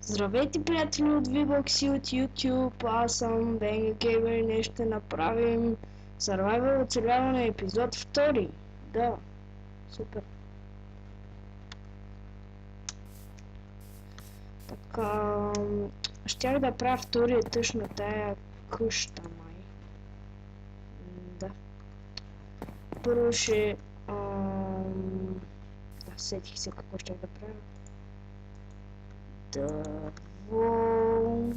Здравейте, приятели от VBOX и от YouTube, аз съм Бенги Геймер и днес ще направим Survival оцеляване епизод 2. Да, супер. Така, щях да правя втория етаж на тая къща, май. Да. Първо ще... Да, сетих се какво щях да правя. Дърво...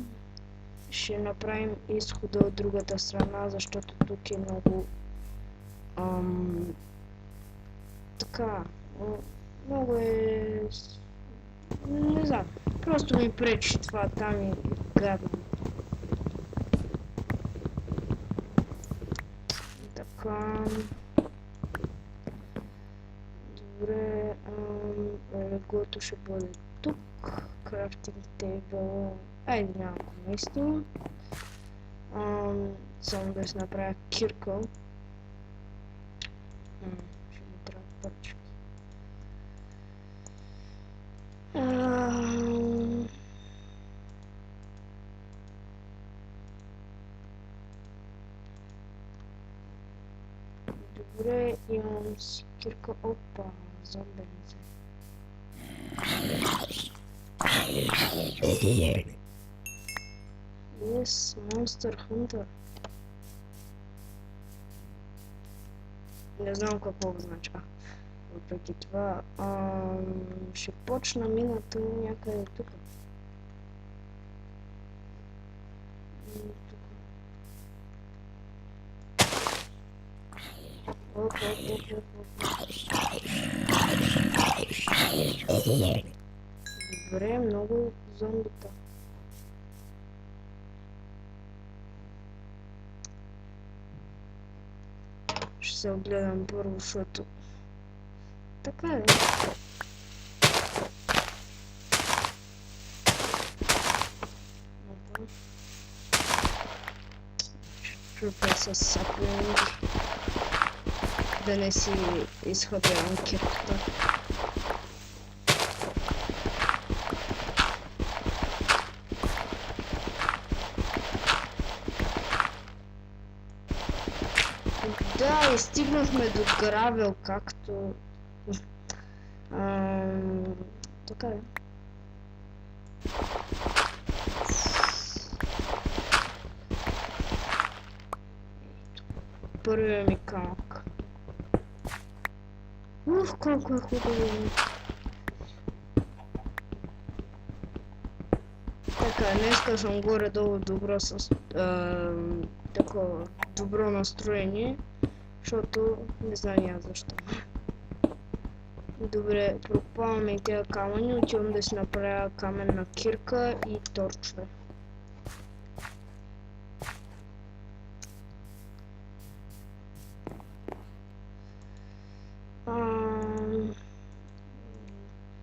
Ще направим изхода от другата страна, защото тук е много... така... Много е... Не знам. Просто ми пречи това там и гадно. Така... Добре... леглото ще бъде тук. Крафтинг тейбъл... Айде няколко местно. Само да си направя кирка. Ще ми трябва парче. Добре, имам си кирка. Опа, зомбенце. Yes, Monster Hunter. Не знам какво означава. Въпреки това, ще почна минато някъде тук. Добре, много зомбита. Ще се огледам първо, защото... Така е. Чупя с сапленги. Да не си изхвърлям кирката. Да, и стигнахме до гравел, както... така е. Първият ми камък. Ух, колко е хубаво. Така, днеска съм горе-долу добро с... такова добро настроение, защото не знам защо. Добре, прокопаваме и тези камъни, отивам да си направя каменна кирка и торчове.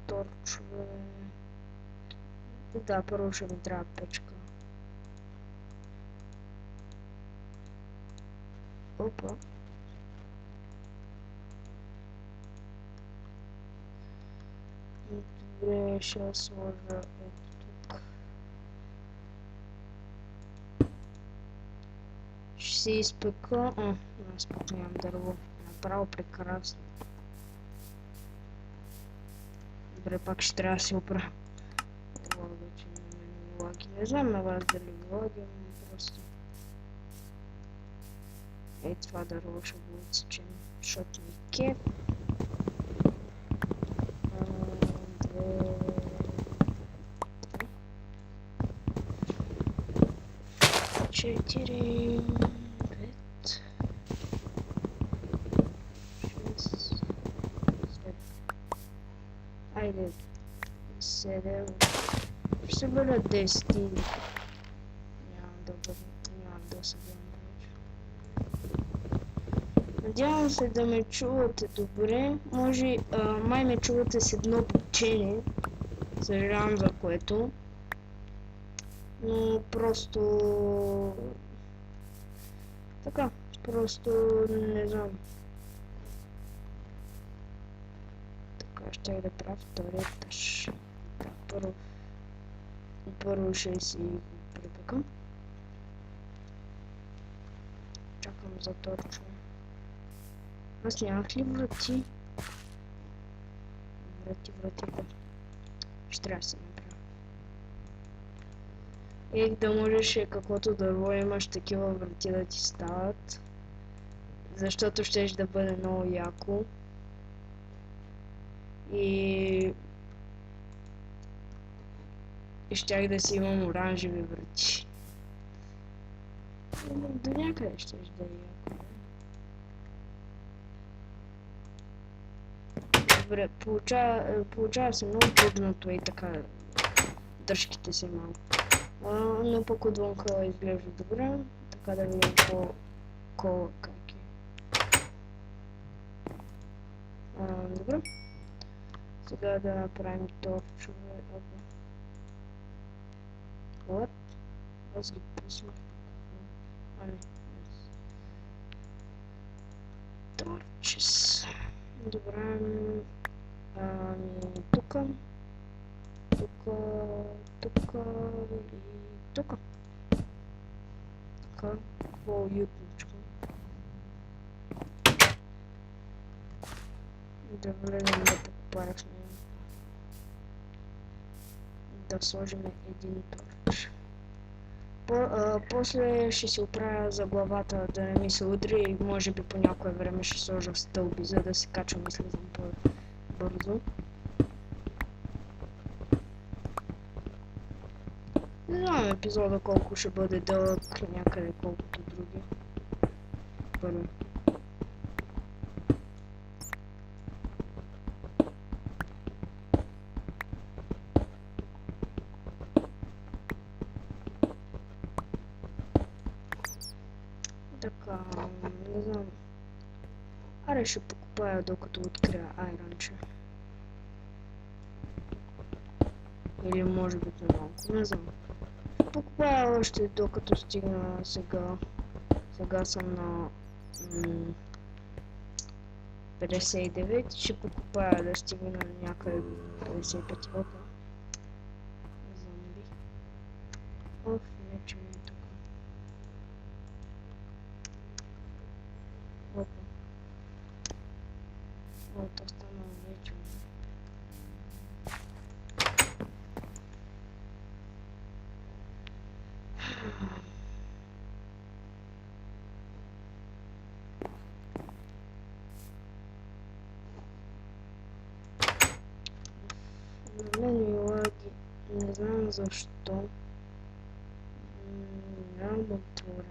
Торчове... Да, първо ще ми трябва печка. Опа. Добре, ще сложа ето тук. Ще си изпека... аз пък нямам дърво. Направо прекрасно. Добре, пак ще трябва да си оправя. Това вече няма лаги. Не знам на вас дали лаги, но просто... Ей, това дърво ще го отсечем, защото ми кеф. 4, 5, 6, 7. Айде, 7. Ще бъде 10. Няма да се бъдем повече. Надявам се да ме чувате добре. Може, май ме чувате с едно печение. Съжалявам за което. Но просто... Така, просто не знам. Така ще да правя втория етаж. Първо Първо ще си го припекам. Чакам за торчо. Аз нямах ли врати? Врати. Ще трябва да се направя. Да можеш каквото дърво имаш такива врати да ти стават. Защото щеш да бъде много яко. И щях да си имам оранжеви врати. До някъде щеш да е яко. Добре, получава се много трудното и така. Дръжките си малко. Но пък отвънка изглежда добре. Така да видим как е. Добре. Сега да направим торчове. What? Аз ги пуснах. Не. Торчес. Добре. Тука. И тука. Така, по-уютничко. Да влезем да покупаеш на да сложим един торч. После ще си оправя за главата да не ми се удри и може би по някое време ще сложа стълби, за да се качвам и слизам по-бързо. Не знам епизода колко ще бъде дълъг, някъде колкото други. Първо. Така, не знам. Аре ще покупая докато открия айронче. Или може би малко, не знам. Покупая още докато стигна сега. Сега съм на 59. Ще покупая да стигна някъде 55. Опа. Зомби. Оф, вече ми е тук. Опа. То стана вече. Не знам защо. Няма отворена.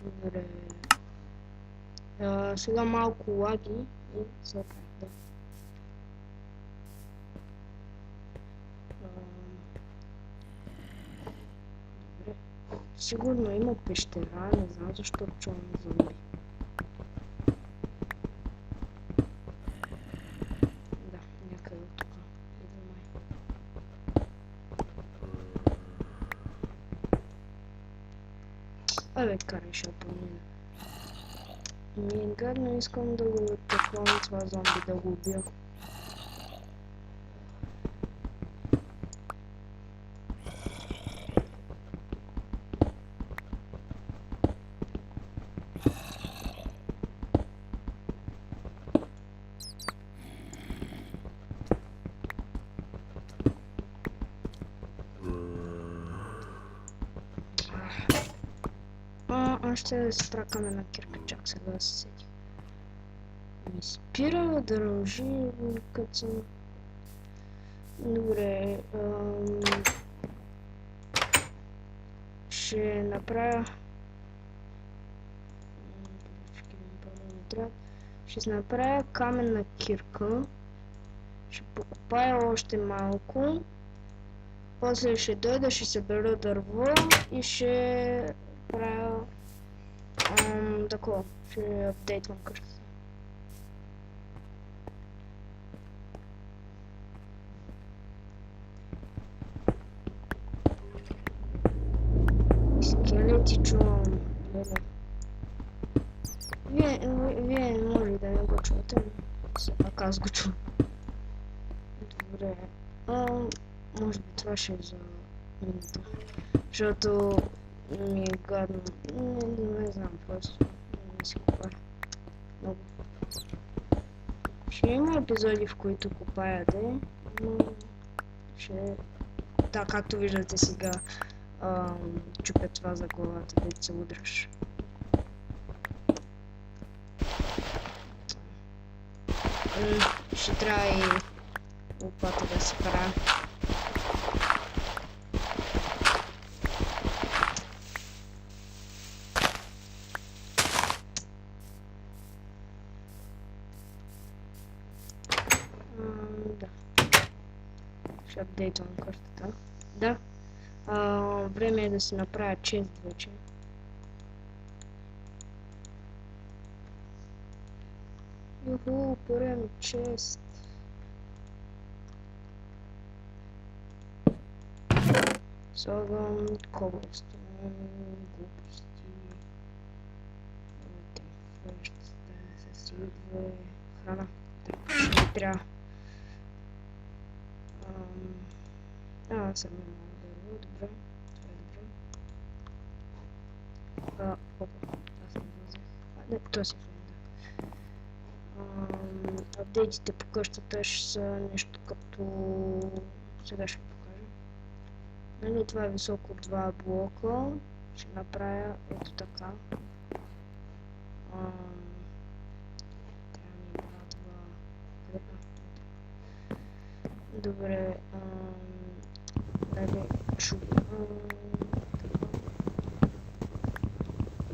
Добре. Сега малко лаги и се оправя. Добре. Сигурно има пещера, не знам защо чувам зомби. Да, някъде от тук. Абе, карай шапонина. Ми е гадно, искам да го атакувам това зомби, да го убия. Аз ще спра камена кирка, чак сега да се сети. Ми спира да рължи, като съм... Добре, ще направя... Ще направя каменна кирка. Ще покупая още малко. После ще дойда, ще събера дърво и ще правя такова. Ще апдейтвам къщата. ти чувам. Вие не може да не го чувате, но все пак аз го чувам. Добре. Може би това ще е за минута. Защото ми е гадно. Не знам, просто не си купая. Много. Ще има епизоди, в които купаяте, но ще... Да, както виждате сега, чупя това за главата, да се удръж. Ще трябва и лопата да се правя. Да. Ще апдейтвам картата. Да. Време е да си направя чест вече. Юху, пореден чест. Слагам cobblestone, глупости. Флеш, стане с идва, храна. Ще ми трябва. Съм имал дърво, добре. Това е добре. Опа, аз не възех. Не, то си фонда. Апдейтите по къщата ще са нещо като... Сега ще покажа. Нали, това е високо 2 блока. Ще направя ето така. Трябва ми радва... Добре, дали чупа...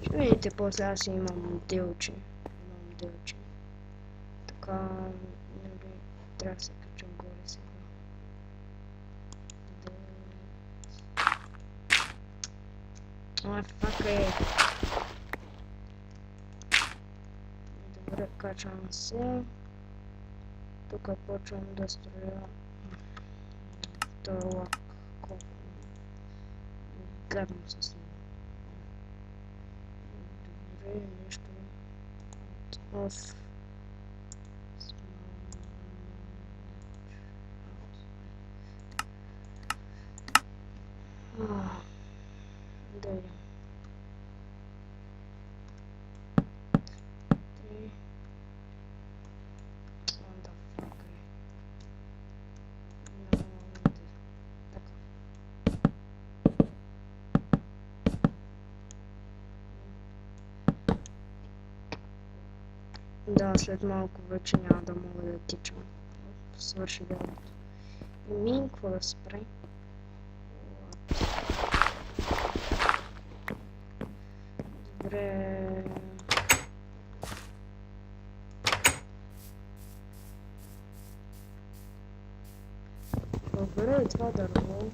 Ще видите после, аз имам делче. Така, нали, трябва да се качам горе сега. Фака е. Добре, качвам се. Тук почвам да строя. Това лак. Колко гадно с него. Добре, нещо от да видим. Да, след малко вече няма да мога да тичам. Свърши делото. Какво да се прави? Добре. Добре, и това дърво.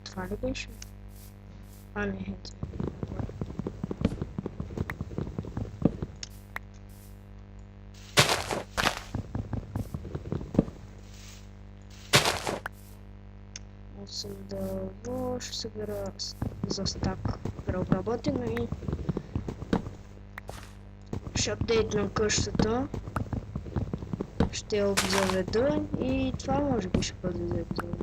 Това ли беше? Не, ето. Съм дърво, ще събера за стак преобработено и ще апдейтна къщата. Ще я обзаведа и това може би ще бъде за епизода.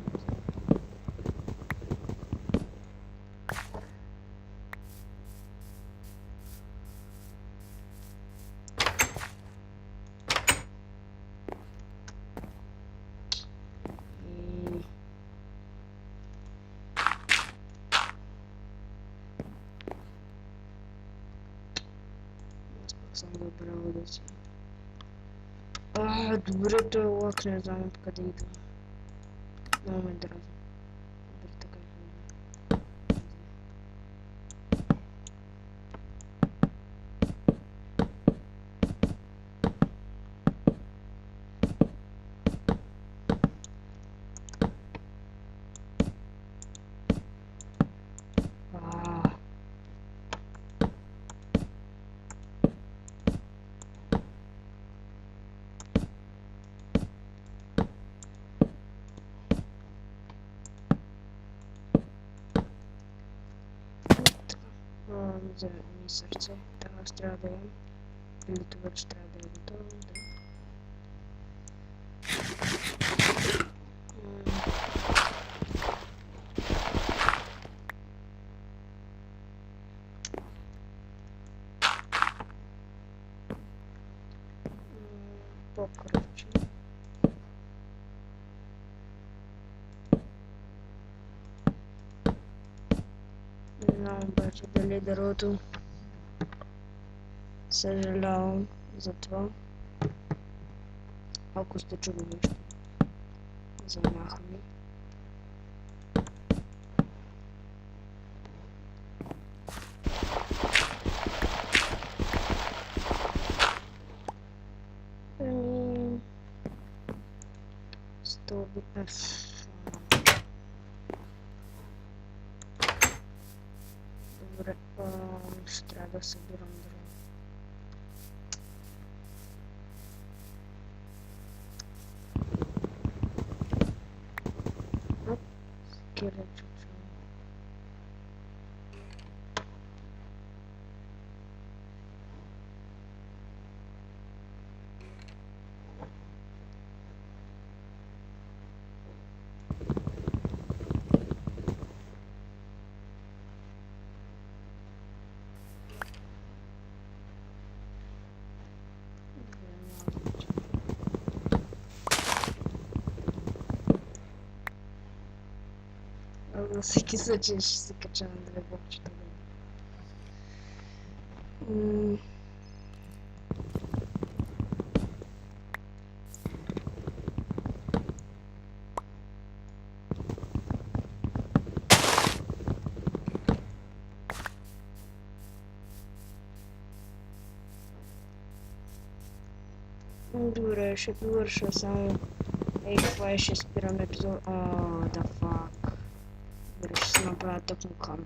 Съм забрал да си. Добре, той лак не знам откъде идва. Много ме дразни. Добре, така Вземе ми сърце. Аз трябва да ям. Или това че трябва да е готово, да. По-короче. Не знам обаче дали дървото. Съжалявам за това. Ако сте чули нещо за махане. Столби. Добре, ще трябва да събирам дърво. Скелет чучу. На всеки случай ще се кача на дръвчето. Добре, ще довърша само. Ей, това е, ще спирам епизод. Да фак. Добре, ще се направя тъкмо каменно.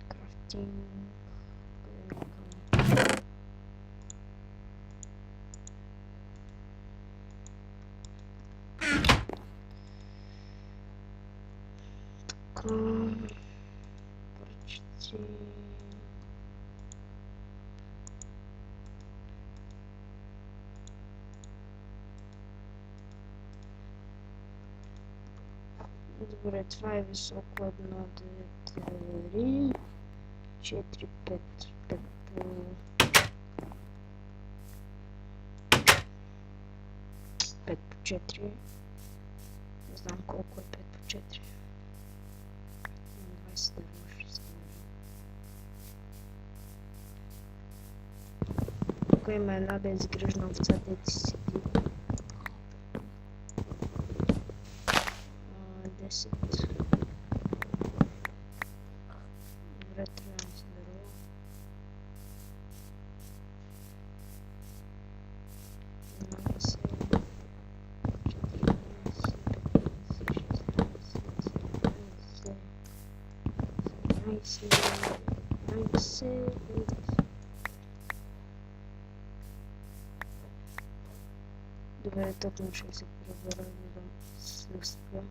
Крафтинг. Така. Почти. Добре, това е високо 1, 2, 3, 4, 5, 5 по... 5 по 4. Не знам колко е 5 по 4. 20 да може да сложим. Тук има една безгрижна овца, дето седи. 10. Добре, трябва да се дърво. Добре, тъкно ще се пребера с лъстка.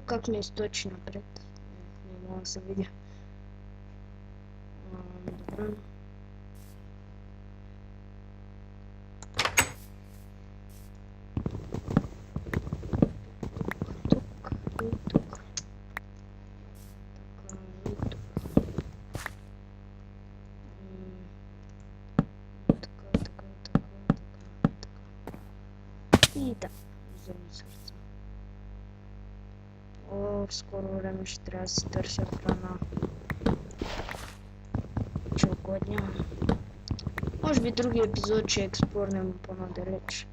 Как ми източи напред. Не мога да се видя. Добре. Тук и тук. Така и тук. Така. И да, взема сърца. В скоро време ще трябва да си търся храна. Че огладнявам. Може би други епизод ще експлорнем по-надалеч.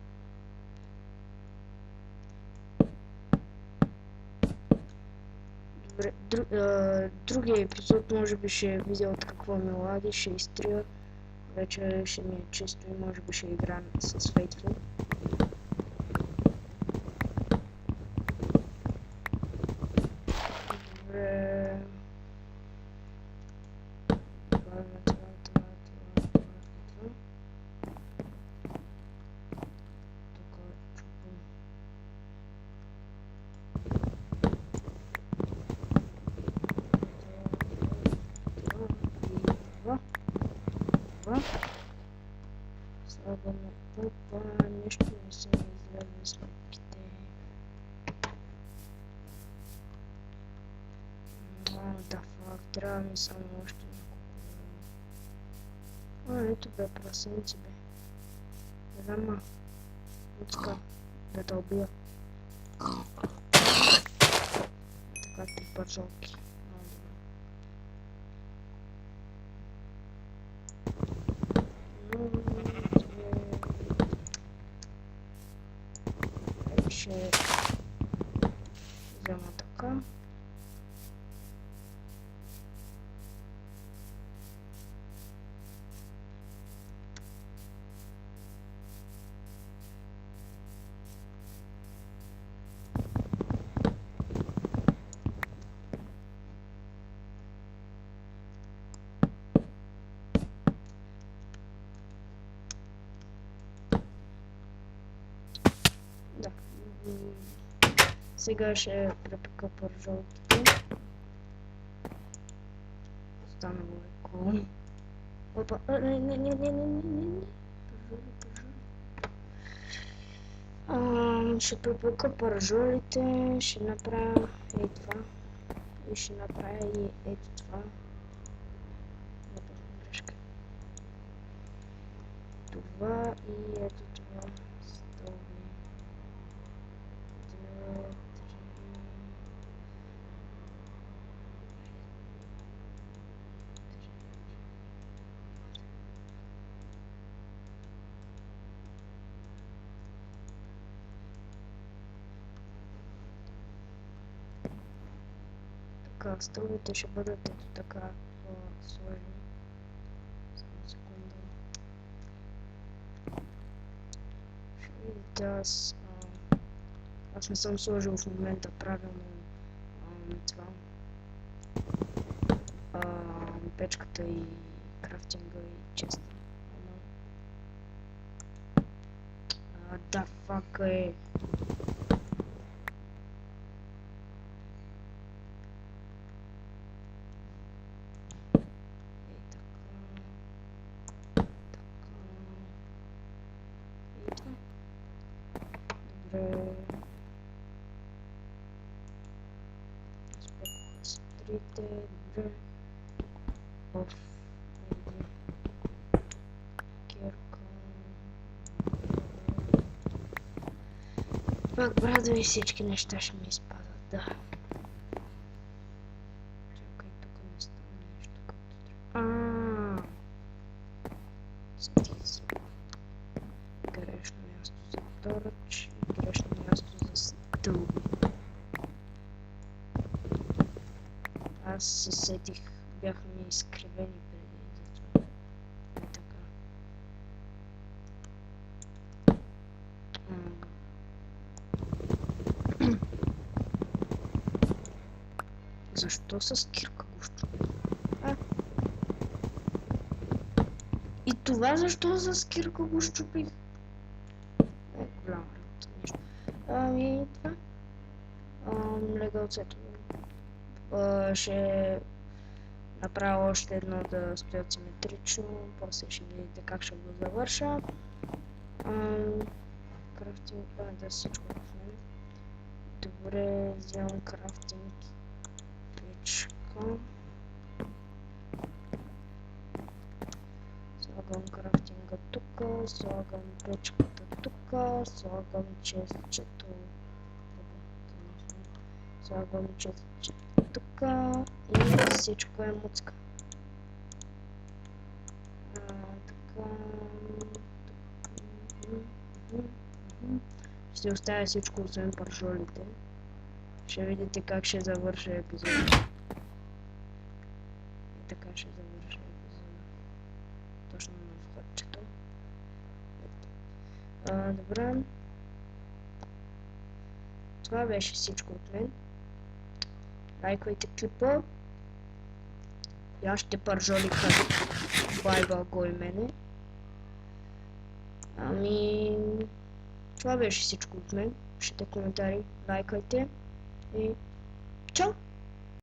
Добре, другия епизод може би ще видя от какво ми лади, ще изтрия. Вече ще ми е чисто и може би ще играем с Fateful. това. Слагаме опа, нещо не са ми излезли сметките. Да, фак, трябва ми само още няколко. Ето бе, прасенци бе. Рама. Луцка. Да те убия. Така, 3 пържолки. Ще взема така. Да. Сега ще препека пържолките. Останало е коло. Опа, не. Пържоли. Ще препека пържолите, ще направя и това. И ще направя и ето това. Грешка. Това и ето това. Столби. 2, 3. Така, стълбите ще бъдат ето така сложени. Само секунда. Ще видите, аз не съм сложил в момента правилно това. Печката и крафтинга и честа. Да, фак е. Добре. Спекоха стрите, добре. Оф. Кирка. Пак, брадо, и всички неща ще ми изпадат, да. Чакай, тук не стана нещо както трябва. Сетих се. Грешно място за торач и грешно място за стълби. Аз се сетих, бяха ми изкривени преди това. И така. Защо с кирка го щупи? И това защо с кирка го щупих? Голяма работа нещо. И това. Легалцето. Ще направя още едно да стоят симетрично. После ще видите как ще го завърша. Крафтинг, да всичко в мен. Добре, вземам крафтинг. Печка. Слагам крафтинга тук, слагам печката тук, слагам честчето. Слагам честчето тук и всичко е муцка. Така. Ще оставя всичко освен пържолите. Ще видите как ще завърша епизода. И така ще завърша епизода. Точно на входчето. Добре. Това беше всичко от мен. Лайквайте клипа. И аз ще пържоли като байбал го и мене. Това беше всичко от мен. Пишете коментари, лайкайте и чао!